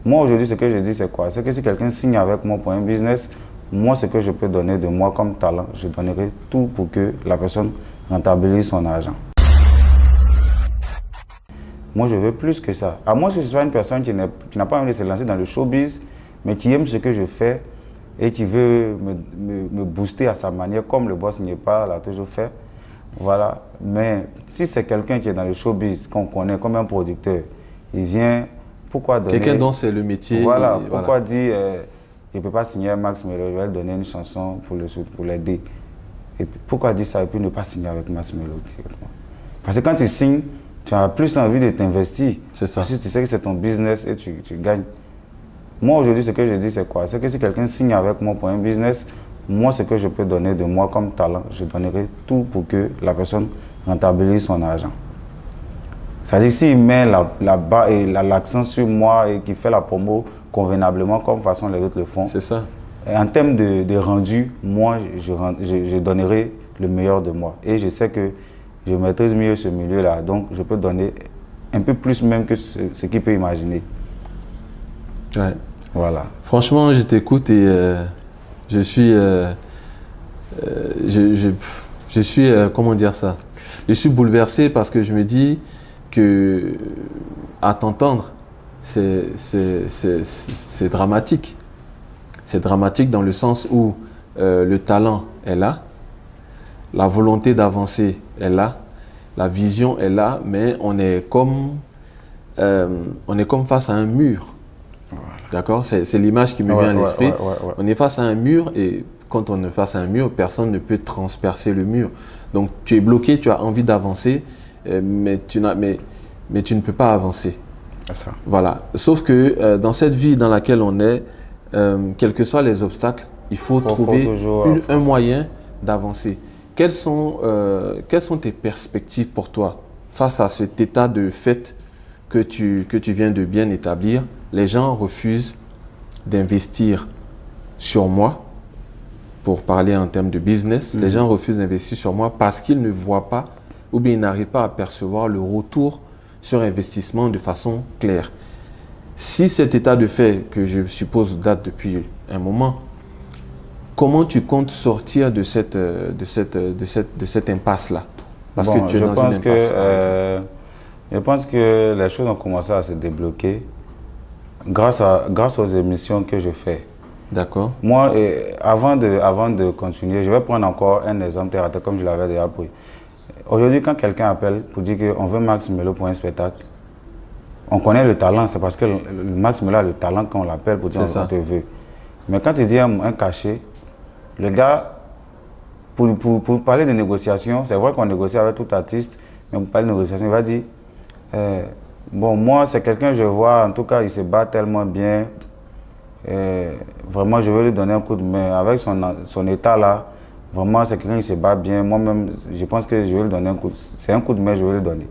Moi, aujourd'hui, ce que je dis, c'est quoi? C'est que si quelqu'un signe avec moi pour un business, moi, ce que je peux donner de moi comme talent, je donnerai tout pour que la personne rentabilise son argent. Moi, je veux plus que ça. À moins que ce soit une personne qui n'a pas envie de se lancer dans le showbiz, mais qui aime ce que je fais et qui veut me booster à sa manière, comme le boss Niépa l'a toujours fait. Voilà. Mais si c'est quelqu'un qui est dans le showbiz, qu'on connaît comme un producteur, il vient, pourquoi donner... Quelqu'un dont c'est le métier. Voilà. Pourquoi dire, il ne peut pas signer Max Melo, je vais lui donner une chanson pour l'aider. Et pourquoi dire ça et puis ne pas signer avec Max Melo directement? Parce que quand tu signes, tu as plus envie de t'investir. C'est ça. Parce que tu sais que c'est ton business et tu gagnes. Moi, aujourd'hui, ce que je dis, c'est quoi? C'est que si quelqu'un signe avec moi pour un business, moi, ce que je peux donner de moi comme talent, je donnerai tout pour que la personne rentabilise son argent. C'est-à-dire, s'il met l'accent sur moi et qu'il fait la promo convenablement, comme façon les autres le font, c'est ça. En termes de rendu, moi, je donnerai le meilleur de moi. Et je sais que je maîtrise mieux ce milieu-là, donc je peux donner un peu plus même que ce qu'il peut imaginer. Ouais. Voilà. Franchement, je t'écoute et je suis, comment dire ça? Je suis bouleversé parce que je me dis que, à t'entendre, c'est dramatique. C'est dramatique dans le sens où le talent est là, la volonté d'avancer est là, la vision est là, mais on est comme face à un mur. Voilà. D'accord? C'est l'image qui me vient à l'esprit. Ouais. On est face à un mur et quand on est face à un mur, personne ne peut transpercer le mur. Donc tu es bloqué, tu as envie d'avancer, mais tu ne peux pas avancer. C'est ça. Voilà. Sauf que dans cette vie dans laquelle on est, quels que soient les obstacles, il faut trouver un moyen d'avancer. Quelles sont tes perspectives pour toi face à cet état de fait que tu viens de bien établir? Les gens refusent d'investir sur moi, pour parler en termes de business. Les gens refusent d'investir sur moi parce qu'ils ne voient pas ou bien ils n'arrivent pas à percevoir le retour sur investissement de façon claire. Si cet état de fait, que je suppose date depuis un moment, comment tu comptes sortir de cette impasse-là? Parce que tu es dans une impasse. Je pense que les choses ont commencé à se débloquer grâce aux émissions que je fais. D'accord. Moi, avant de continuer, je vais prendre encore un exemple terre à terre comme je l'avais déjà pris. Aujourd'hui, quand quelqu'un appelle pour dire qu'on veut Max Melo pour un spectacle, on connaît le talent, c'est parce que le Max Melo a le talent quand on l'appelle pour dire on te veut. Mais quand tu dis un cachet, le gars, pour parler de négociation, c'est vrai qu'on négocie avec tout artiste, mais pour parler de négociation, il va dire bon, moi, c'est quelqu'un que je vois, en tout cas, il se bat tellement bien. Vraiment, je veux lui donner un coup de main. Avec son état là, vraiment, c'est quelqu'un qui se bat bien. Moi-même, je pense que je vais lui donner un coup. C'est un coup de main que je vais lui donner.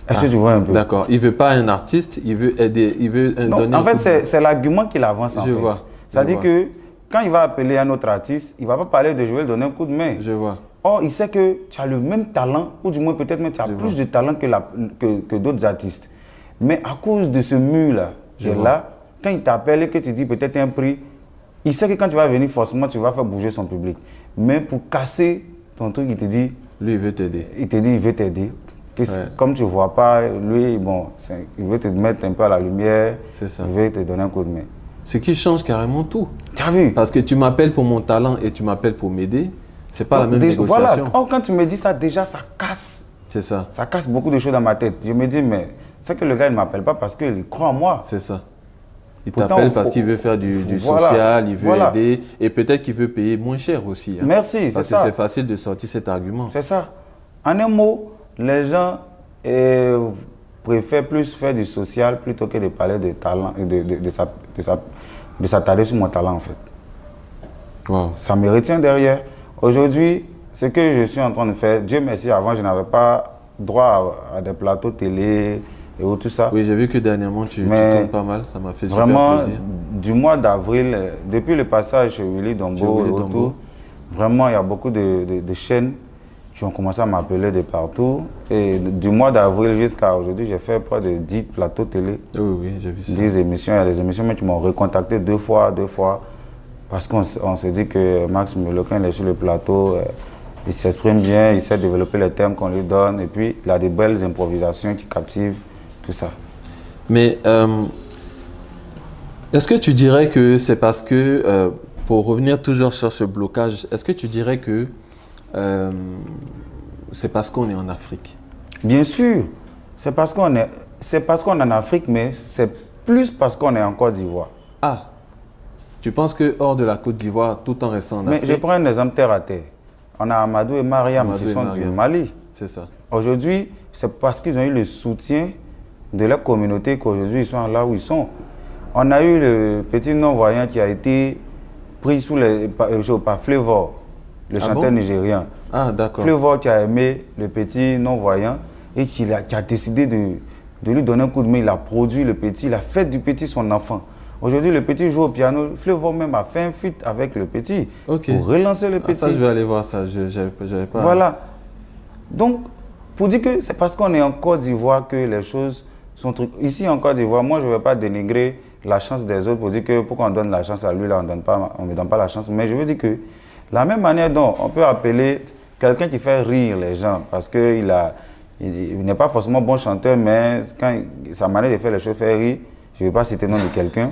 Est-ce que tu vois un peu? D'accord. Il ne veut pas un artiste, il veut aider, il veut donner en fait, c'est l'argument qu'il avance en fait. C'est-à-dire que quand il va appeler un autre artiste, il ne va pas parler de je vais lui donner un coup de main. Je vois. Or, il sait que tu as le même talent, ou du moins peut-être même tu as plus de talent que d'autres artistes. Mais à cause de ce mur-là, quand il t'appelle et que tu dis peut-être un prix, il sait que quand tu vas venir, forcément, tu vas faire bouger son public. Mais pour casser ton truc, il te dit... Lui, il veut t'aider. Il te dit, il veut t'aider. Comme tu ne vois pas, lui, bon, il veut te mettre un peu à la lumière. C'est ça. Il veut te donner un coup de main. Ce qui change carrément tout. Tu as vu? Parce que tu m'appelles pour mon talent et tu m'appelles pour m'aider. C'est pas la même négociation. Voilà. Or, quand tu me dis ça, déjà, ça casse. C'est ça. Ça casse beaucoup de choses dans ma tête. Je me dis, mais c'est que le gars, il ne m'appelle pas parce qu'il croit en moi. C'est ça. Il t'appelle parce qu'il veut faire du social, il veut aider et peut-être qu'il veut payer moins cher aussi. Hein. Merci, c'est ça. Parce que c'est facile de sortir cet argument. C'est ça. En un mot, les gens préfèrent plus faire du social plutôt que de parler de talent, de s'attarder sur mon talent en fait. Wow. Ça me retient derrière. Aujourd'hui, ce que je suis en train de faire, Dieu merci, avant je n'avais pas droit à des plateaux télé et tout ça. Oui, j'ai vu que dernièrement tu tournes pas mal, ça m'a fait super vraiment, plaisir. Du mois d'avril, depuis le passage chez Willy Dombo et tout, vraiment il y a beaucoup de chaînes Ils ont commencé à m'appeler de partout. Et du mois d'avril jusqu'à aujourd'hui, j'ai fait près de 10 plateaux télé. Oui, j'ai vu ça. 10 émissions. Il y a des émissions qui m'ont recontacté deux fois. Parce qu'on s'est dit que Max Melo, quand il est sur le plateau, il s'exprime bien, il sait développer les thèmes qu'on lui donne. Et puis, il a des belles improvisations qui captivent tout ça. Mais est-ce que tu dirais que c'est parce que, pour revenir toujours sur ce blocage, est-ce que tu dirais que c'est parce qu'on est en Afrique? Bien sûr, c'est parce qu'on est en Afrique, mais c'est plus parce qu'on est en Côte d'Ivoire. Ah, tu penses que hors de la Côte d'Ivoire, tout en restant en Afrique? Mais je prends un exemple terre à terre. On a Amadou et Mariam qui sont du Mali. C'est ça. Aujourd'hui, c'est parce qu'ils ont eu le soutien de leur communauté qu'aujourd'hui ils sont là où ils sont. On a eu le petit non-voyant qui a été pris par Flavor, le chanteur nigérien. Ah, d'accord. Flavor qui a aimé le petit non-voyant et qui a décidé de lui donner un coup de main. Il a produit le petit, il a fait du petit son enfant. Aujourd'hui, le petit joue au piano. Flavor même a fait un feat avec le petit pour relancer le petit. Ça, je vais aller voir ça. J'avais pas... Voilà. Donc, pour dire que c'est parce qu'on est en Côte d'Ivoire que les choses sont trucs. Ici en Côte d'Ivoire, moi, je ne vais pas dénigrer la chance des autres pour dire que pourquoi on donne la chance à lui, là, on ne me donne pas la chance. Mais je veux dire que la même manière dont on peut appeler quelqu'un qui fait rire les gens parce qu'il n'est pas forcément bon chanteur, mais quand sa manière de faire les choses fait rire, je ne vais pas citer le nom de quelqu'un.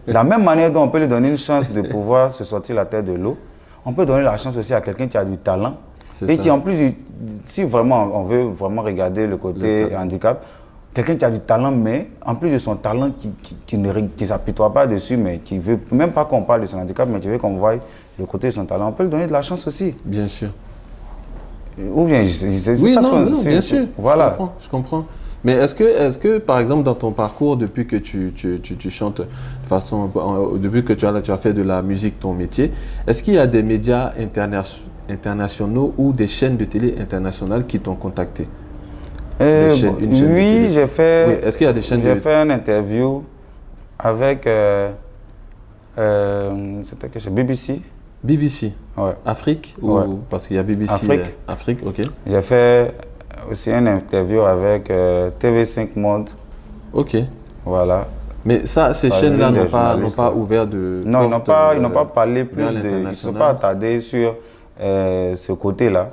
La même manière dont on peut lui donner une chance de pouvoir se sortir la tête de l'eau, on peut donner la chance aussi à quelqu'un qui a du talent. Et qui en plus, si vraiment on veut vraiment regarder le côté handicap, quelqu'un qui a du talent, mais en plus de son talent, qui ne s'apitoie pas dessus, mais qui ne veut même pas qu'on parle de son handicap, mais qui veut qu'on voie le côté de son talent, on peut lui donner de la chance aussi. Bien sûr. Ou bien, bien sûr. Voilà. Je comprends. Mais est-ce que, par exemple, dans ton parcours, depuis que tu chantes de façon, depuis que tu as fait de la musique ton métier, est-ce qu'il y a des médias internationaux ou des chaînes de télé internationales qui t'ont contacté? Oui, j'ai fait. Oui. Est-ce qu'il y a des chaînes J'ai fait une interview avec c'était que chez BBC. BBC. Ouais. Afrique ou parce qu'il y a BBC. Afrique, ok. J'ai fait aussi une interview avec TV5 Monde. Ok. Voilà. Mais ça, ces chaînes-là n'ont pas ouvert de. Non, ils n'ont pas parlé plus Ils ne sont pas attardés sur ce côté-là.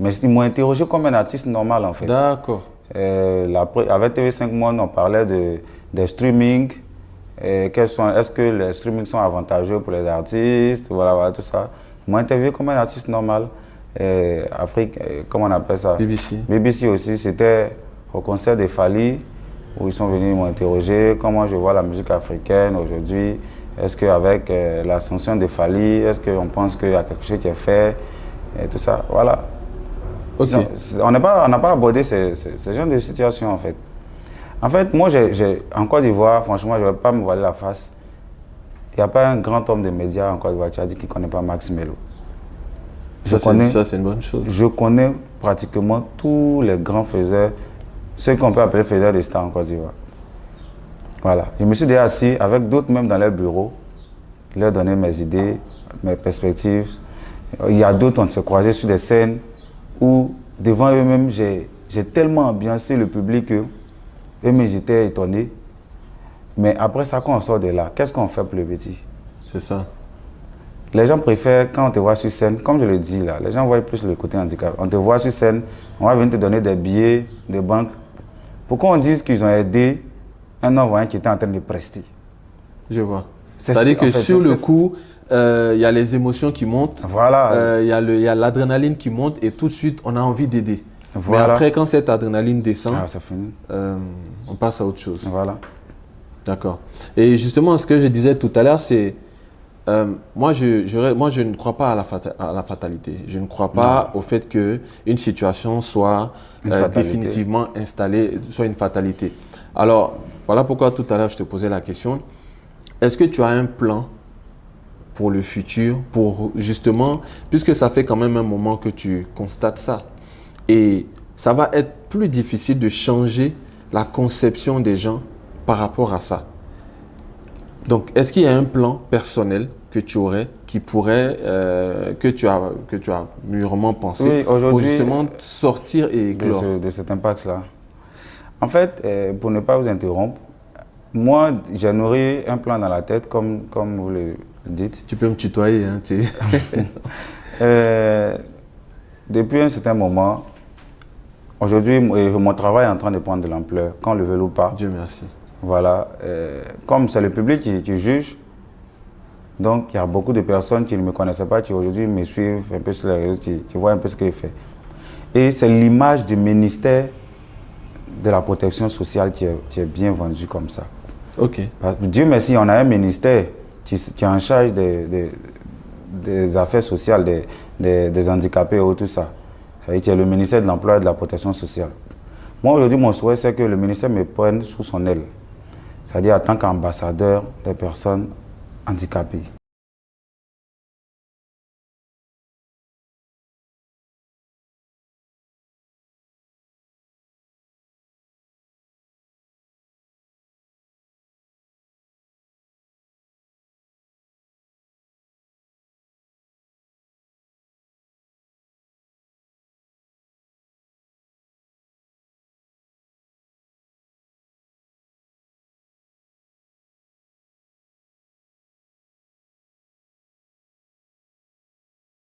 Mais ils m'ont interrogé comme un artiste normal en fait. D'accord. Avec TV5 Monde, on parlait des streamings. Est-ce que les streamings sont avantageux pour les artistes? Voilà, tout ça. Ils m'ont interviewé comme un artiste normal. Afrique, comment on appelle ça? BBC. BBC aussi, c'était au concert de Fally où ils sont venus m'interroger comment je vois la musique africaine aujourd'hui. Est-ce qu'avec l'ascension de Fally, est-ce qu'on pense qu'il y a quelque chose qui est fait? Et tout ça, voilà. Okay. On n'a pas abordé ces genres de situations en fait. En fait, moi, en Côte d'Ivoire, franchement, je ne vais pas me voiler la face. Il n'y a pas un grand homme de médias en Côte d'Ivoire qui a dit qu'il ne connaît pas Max Melo. Ça, c'est une bonne chose. Je connais pratiquement tous les grands faiseurs, ceux qu'on peut appeler faiseurs de stars en Côte d'Ivoire. Voilà. Je me suis déjà assis avec d'autres même dans leur bureau, leur donner mes idées, mes perspectives. Il y a d'autres, on s'est croisés sur des scènes où, devant eux-mêmes, j'ai tellement ambiancé le public que eux-mêmes, j'étais étonné. Mais après ça, quand on sort de là, qu'est-ce qu'on fait pour le petit? C'est ça. Les gens préfèrent, quand on te voit sur scène, comme je le dis là, les gens voient plus le côté handicap. On te voit sur scène, on va venir te donner des billets de banque. Pourquoi on dit qu'ils ont aidé un non-voyant qui était en train de prester? Je vois. C'est-à-dire que sur le coup, il y a les émotions qui montent, voilà. Il y a l'adrénaline qui monte et tout de suite, on a envie d'aider. Voilà. Mais après, quand cette adrénaline descend, ça finit. on passe à autre chose. Voilà. D'accord. Et justement, ce que je disais tout à l'heure, c'est moi, je ne crois pas à la fatalité. Je ne crois pas au fait qu'une situation soit définitivement installée, soit une fatalité. Alors, voilà pourquoi tout à l'heure, je te posais la question. Est-ce que tu as un plan pour le futur, pour justement, puisque ça fait quand même un moment que tu constates ça, et ça va être plus difficile de changer la conception des gens par rapport à ça. Donc, est-ce qu'il y a un plan personnel que tu aurais, qui pourrait, que tu as mûrement pensé pour justement sortir et éclore de cet impact-là? En fait, pour ne pas vous interrompre, moi, j'ai nourri un plan dans la tête, comme vous le dites. Tu peux me tutoyer, hein, depuis un certain moment, aujourd'hui, mon travail est en train de prendre de l'ampleur, qu'on le veuille ou pas. Dieu merci. Voilà. Comme c'est le public qui juge, donc il y a beaucoup de personnes qui ne me connaissaient pas, qui aujourd'hui me suivent un peu sur les réseaux, qui voient un peu ce que je fais. Et c'est l'image du ministère de la protection sociale qui est bien vendue comme ça. Ok. Dieu merci, on a un ministère qui est en charge des affaires sociales, des handicapés et tout ça. Qui est le ministère de l'Emploi et de la Protection sociale. Moi, aujourd'hui, mon souhait, c'est que le ministère me prenne sous son aile. C'est-à-dire en tant qu'ambassadeur des personnes handicapées.